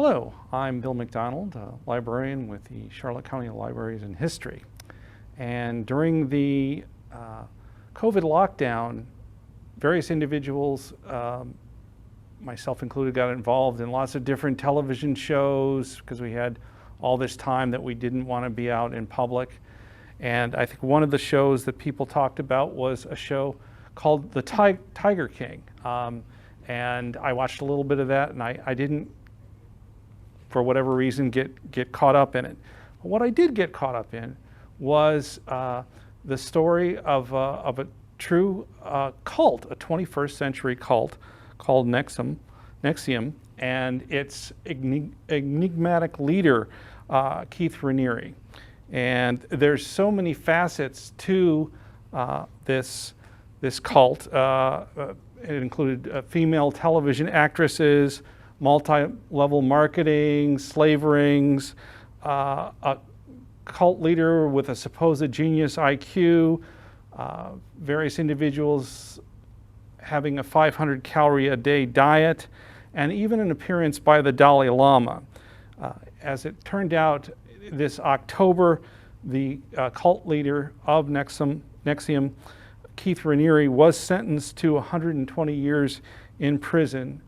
Hello, I'm Bill McDonald, a librarian with the Charlotte County Libraries and History. And during the COVID lockdown, various individuals, myself included, got involved in lots of different television shows because we had all this time that we didn't want to be out in public. And I think one of the shows that people talked about was a show called The Tiger King. And I watched a little bit of that, and I didn't, for whatever reason, get caught up in it. But what I did get caught up in was the story of a true cult, a 21st century cult called NXIVM, and its enigmatic leader, Keith Raniere. And there's so many facets to this cult. It included female television actresses, multi-level marketing, slave rings, a cult leader with a supposed genius IQ, various individuals having a 500 calorie a day diet, and even an appearance by the Dalai Lama. As it turned out, this October, the cult leader of NXIVM, Keith Raniere, was sentenced to 120 years in prison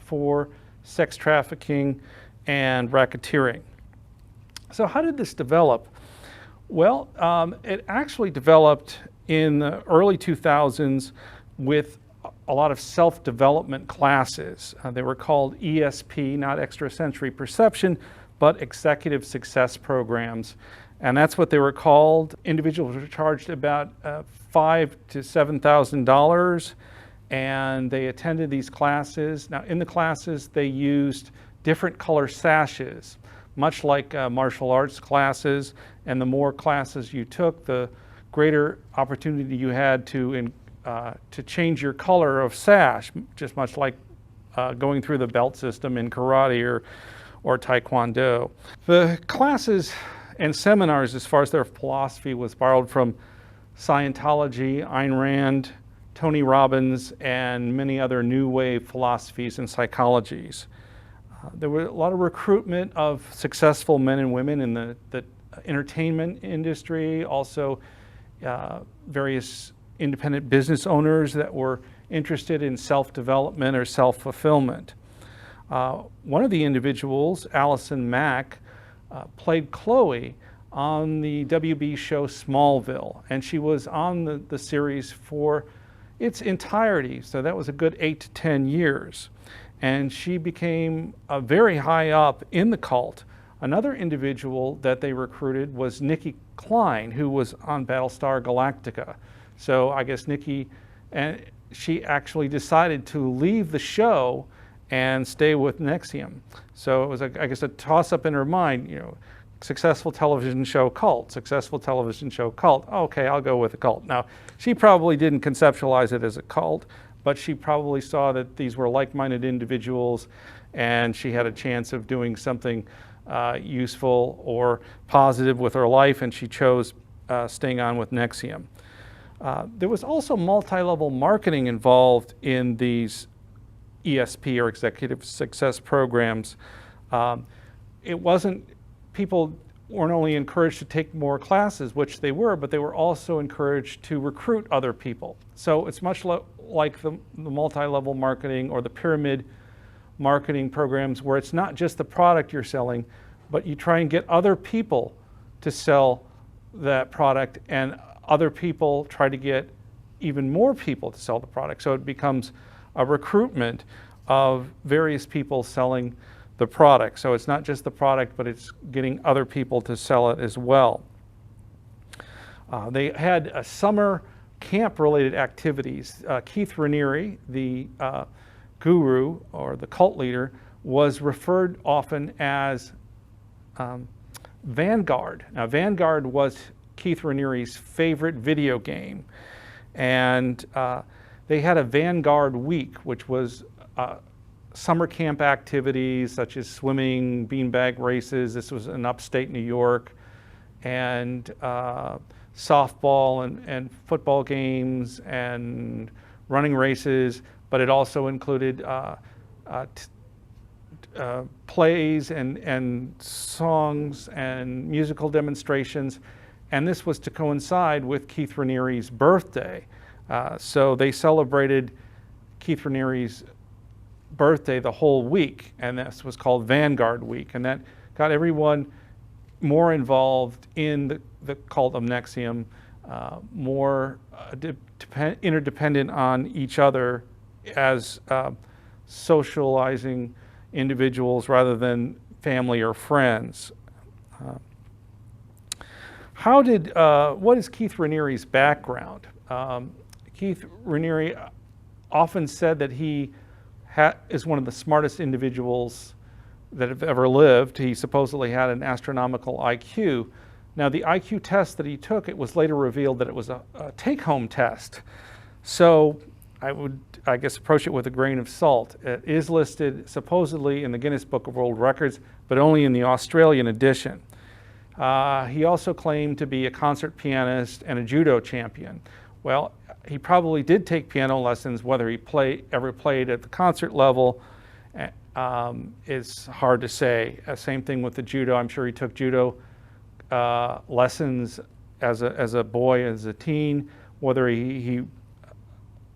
for sex trafficking and racketeering. So how did this develop? Well, it actually developed in the early 2000s with a lot of self-development classes. They were called ESP, not extrasensory perception, but executive success programs. And that's what they were called. Individuals were charged about $5,000 to $7,000, and they attended these classes. Now, in the classes, they used different color sashes, much like martial arts classes. And the more classes you took, the greater opportunity you had to change your color of sash, just much like going through the belt system in karate or taekwondo. The classes and seminars, as far as their philosophy, was borrowed from Scientology, Ayn Rand, Tony Robbins, and many other new wave philosophies and psychologies. There were a lot of recruitment of successful men and women in the entertainment industry, also various independent business owners that were interested in self-development or self-fulfillment. One of the individuals, Allison Mack, played Chloe on the WB show Smallville, and she was on the series for its entirety, so that was a good 8 to 10 years. And she became very high up in the cult. Another individual that they recruited was Nikki Klein, who was on Battlestar Galactica. So I guess she actually decided to leave the show and stay with NXIVM. So it was, I guess, a toss-up in her mind, successful television show cult, successful television show cult. Okay, I'll go with a cult. Now, she probably didn't conceptualize it as a cult, but she probably saw that these were like-minded individuals, and she had a chance of doing something useful or positive with her life, and she chose staying on with NXIVM. There was also multi-level marketing involved in these ESP, or executive success programs. People weren't only encouraged to take more classes, which they were, but they were also encouraged to recruit other people. So it's much like the multi-level marketing or the pyramid marketing programs, where it's not just the product you're selling, but you try and get other people to sell that product, and other people try to get even more people to sell the product. So it becomes a recruitment of various people selling the product. So it's not just the product, but it's getting other people to sell it as well. They had summer camp-related activities. Keith Raniere, the guru or the cult leader, was referred often as Vanguard. Now, Vanguard was Keith Raniere's favorite video game, and they had a Vanguard week, which was summer camp activities such as swimming, beanbag races. This was in upstate New York, and softball and football games and running races, but it also included plays and songs and musical demonstrations, and this was to coincide with Keith Raniere's birthday. So they celebrated Keith Raniere's birthday the whole week, and this was called Vanguard Week, and that got everyone more involved in the cult of NXIVM, more interdependent on each other as socializing individuals rather than family or friends. What is Keith Raniere's background? Keith Raniere often said that he is one of the smartest individuals that have ever lived. He supposedly had an astronomical IQ. Now, the IQ test that he took, it was later revealed that it was a take-home test. So I would, I guess, approach it with a grain of salt. It is listed supposedly in the Guinness Book of World Records, but only in the Australian edition. He also claimed to be a concert pianist and a judo champion. Well, he probably did take piano lessons. Whether he ever played at the concert level is hard to say. Same thing with the judo. I'm sure he took judo lessons as a boy, as a teen. Whether he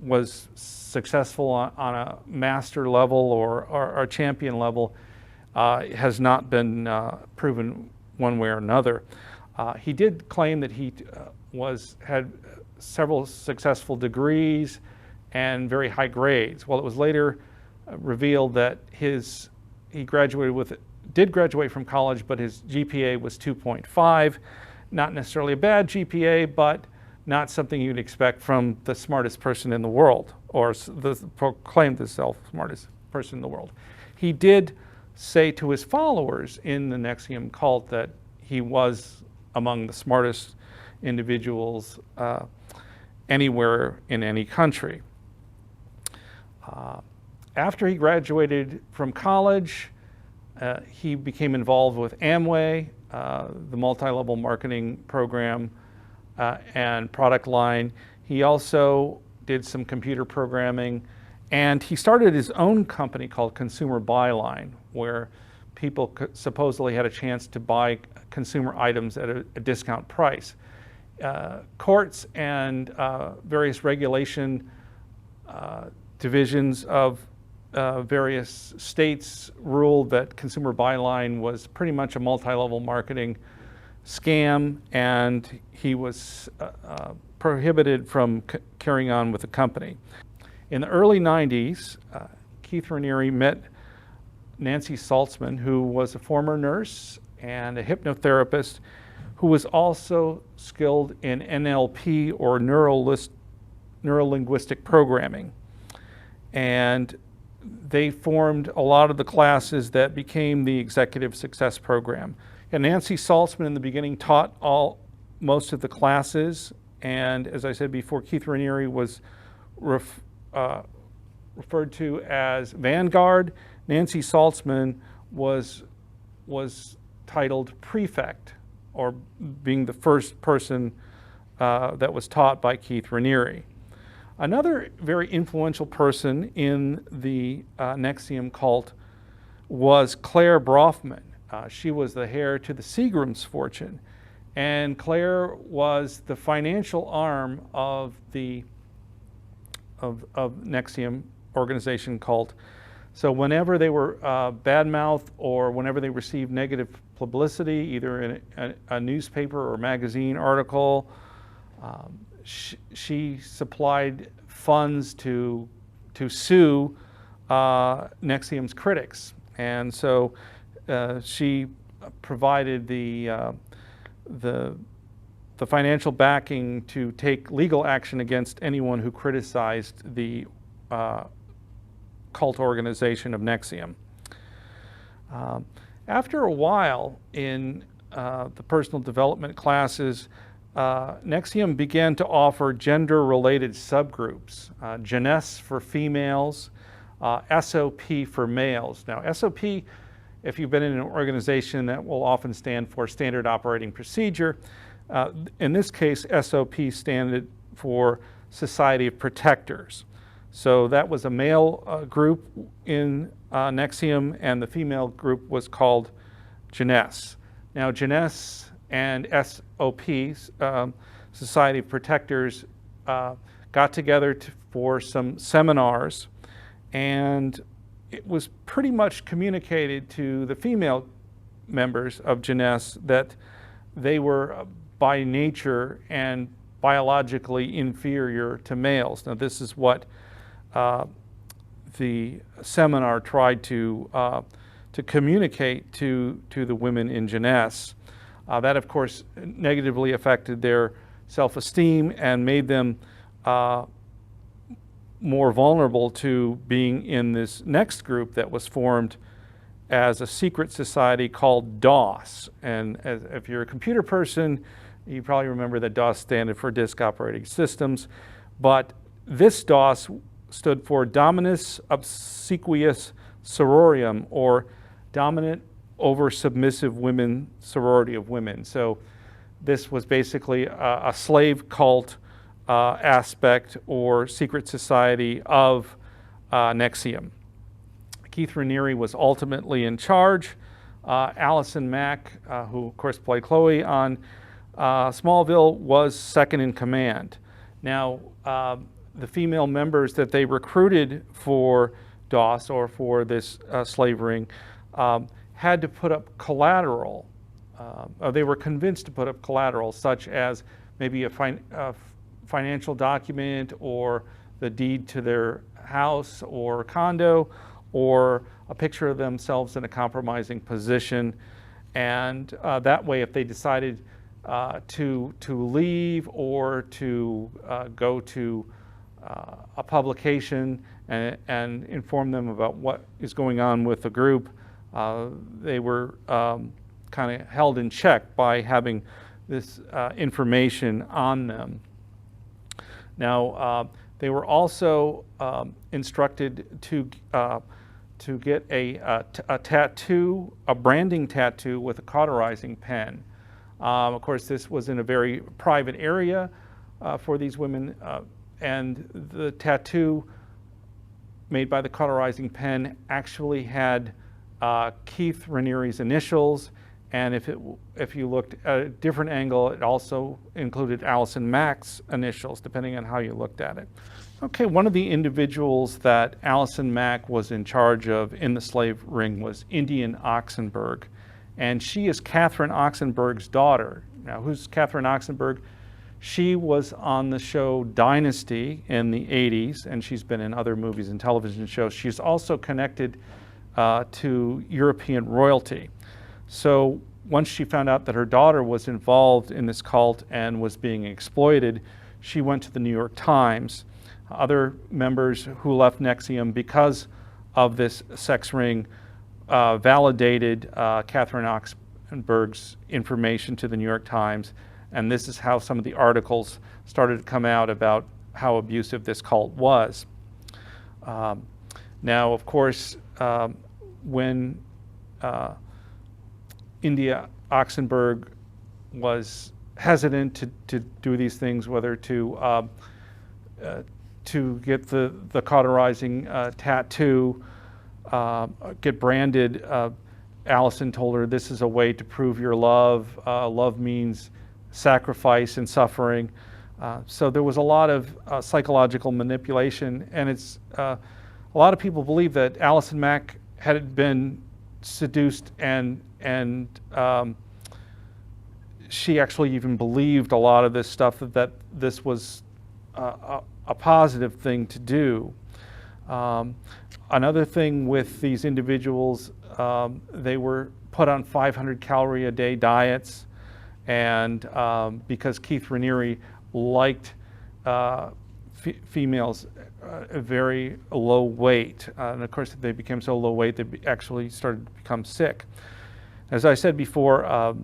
was successful on a master level or a champion level has not been proven one way or another. He did claim that he had several successful degrees and very high grades. Well, it was later revealed that he did graduate from college, but his GPA was 2.5. Not necessarily a bad GPA, but not something you'd expect from the smartest person in the world, or proclaimed himself smartest person in the world. He did say to his followers in the NXIVM cult that he was among the smartest individuals anywhere in any country. After he graduated from college, he became involved with Amway, the multi-level marketing program and product line. He also did some computer programming, and he started his own company called Consumer Buyline, where people supposedly had a chance to buy consumer items at a discount price. Courts and various regulation divisions of various states ruled that Consumer Buyline was pretty much a multi-level marketing scam, and he was prohibited from carrying on with the company. In the early 90s, Keith Raniere met Nancy Saltzman, who was a former nurse and a hypnotherapist who was also skilled in NLP, or neuro-linguistic programming. And they formed a lot of the classes that became the Executive Success Program. And Nancy Saltzman in the beginning taught most of the classes, and as I said before, Keith Raniere was referred to as Vanguard. Nancy Saltzman was titled Prefect, or being the first person that was taught by Keith Raniere. Another very influential person in the NXIVM cult was Claire Brodman. She was the heir to the Seagram's fortune, and Claire was the financial arm of the NXIVM organization cult. So whenever they were badmouthed, or whenever they received negative publicity, either in a newspaper or magazine article, she supplied funds to sue NXIVM's critics, and so she provided the financial backing to take legal action against anyone who criticized the cult organization of NXIVM. After a while in the personal development classes, NXIVM began to offer gender-related subgroups, jeunesse for females, SOP for males. Now, SOP, if you've been in an organization, that will often stand for Standard Operating Procedure. In this case, SOP stood for Society of Protectors. So that was a male group in NXIVM, and the female group was called Jeunesse. Now, Jeunesse and SOP, Society of Protectors, got together for some seminars, and it was pretty much communicated to the female members of Jeunesse that they were by nature and biologically inferior to males. Now, this is what the seminar tried to communicate to the women in Jeunesse. That, of course, negatively affected their self-esteem and made them more vulnerable to being in this next group that was formed as a secret society called DOS. And if you're a computer person, you probably remember that DOS standard for Disk Operating Systems. But this DOS stood for Dominus Obsequious Sororium, or Dominant Over Submissive Women Sorority of Women. So this was basically a slave cult aspect or secret society of NXIVM. Keith Raniere was ultimately in charge. Allison Mack, who of course played Chloe on Smallville, was second in command. Now, the female members that they recruited for DOS or for this slave ring had to put up collateral. Or they were convinced to put up collateral, such as maybe a financial document or the deed to their house or condo, or a picture of themselves in a compromising position. And that way, if they decided to leave or to go to a publication and inform them about what is going on with the group, they were kind of held in check by having this information on them. Now, they were also instructed to get a tattoo, a branding tattoo with a cauterizing pen. Of course, this was in a very private area for these women, and the tattoo made by the cauterizing pen actually had Keith Raniere's initials, and if you looked at a different angle, it also included Allison Mack's initials, depending on how you looked at it. Okay, one of the individuals that Allison Mack was in charge of in the slave ring was Indian Oxenberg, and she is Catherine Oxenberg's daughter. Now, who's Catherine Oxenberg? She was on the show Dynasty in the 80s, and she's been in other movies and television shows. She's also connected to European royalty. So once she found out that her daughter was involved in this cult and was being exploited, she went to the New York Times. Other members who left NXIVM because of this sex ring validated Catherine Oxenberg's information to the New York Times, and this is how some of the articles started to come out about how abusive this cult was. Now, of course, when India Oxenberg was hesitant to do these things, whether to get the cauterizing tattoo, get branded, Allison told her this is a way to prove your love. Love means sacrifice and suffering. So there was a lot of psychological manipulation, and it's a lot of people believe that Allison Mack had been seduced, and she actually even believed a lot of this stuff, that this was a positive thing to do. Another thing with these individuals, they were put on 500 calorie a day diets, and because Keith Raniere liked females very low weight, and of course if they became so low weight they actually started to become sick. As I said before,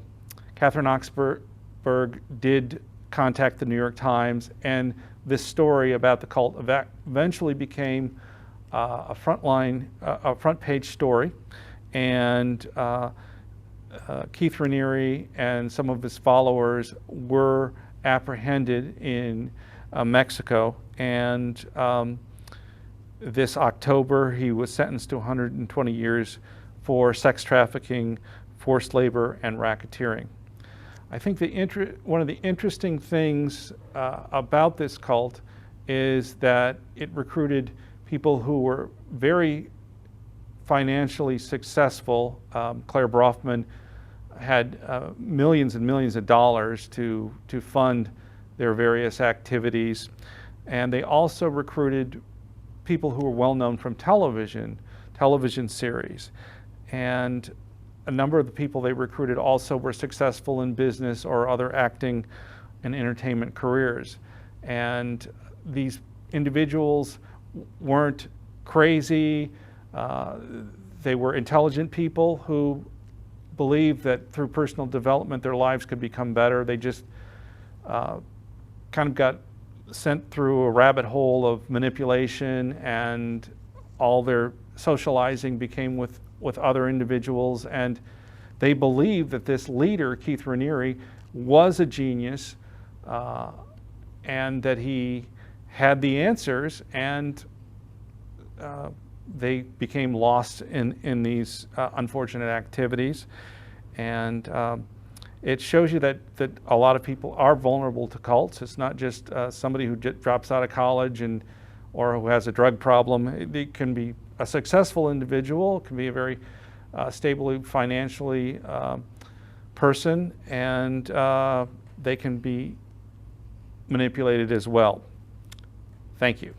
Catherine Oxenberg did contact the New York Times, and this story about the cult eventually became a front page story, and Keith Raniere and some of his followers were apprehended in Mexico, and this October, he was sentenced to 120 years for sex trafficking, forced labor, and racketeering. I think one of the interesting things about this cult is that it recruited people who were very financially successful. Claire Brodman had millions and millions of dollars to fund their various activities. And they also recruited people who were well known from television series. And a number of the people they recruited also were successful in business or other acting and entertainment careers. And these individuals weren't crazy. They were intelligent people who believed that through personal development their lives could become better. They just kind of got sent through a rabbit hole of manipulation, and all their socializing became with other individuals, and they believed that this leader, Keith Raniere, was a genius, and that he had the answers, and they became lost in these unfortunate activities. And it shows you that a lot of people are vulnerable to cults. It's not just somebody who drops out of college or who has a drug problem. It can be a successful individual, it can be a very stably financially person, and they can be manipulated as well. Thank you.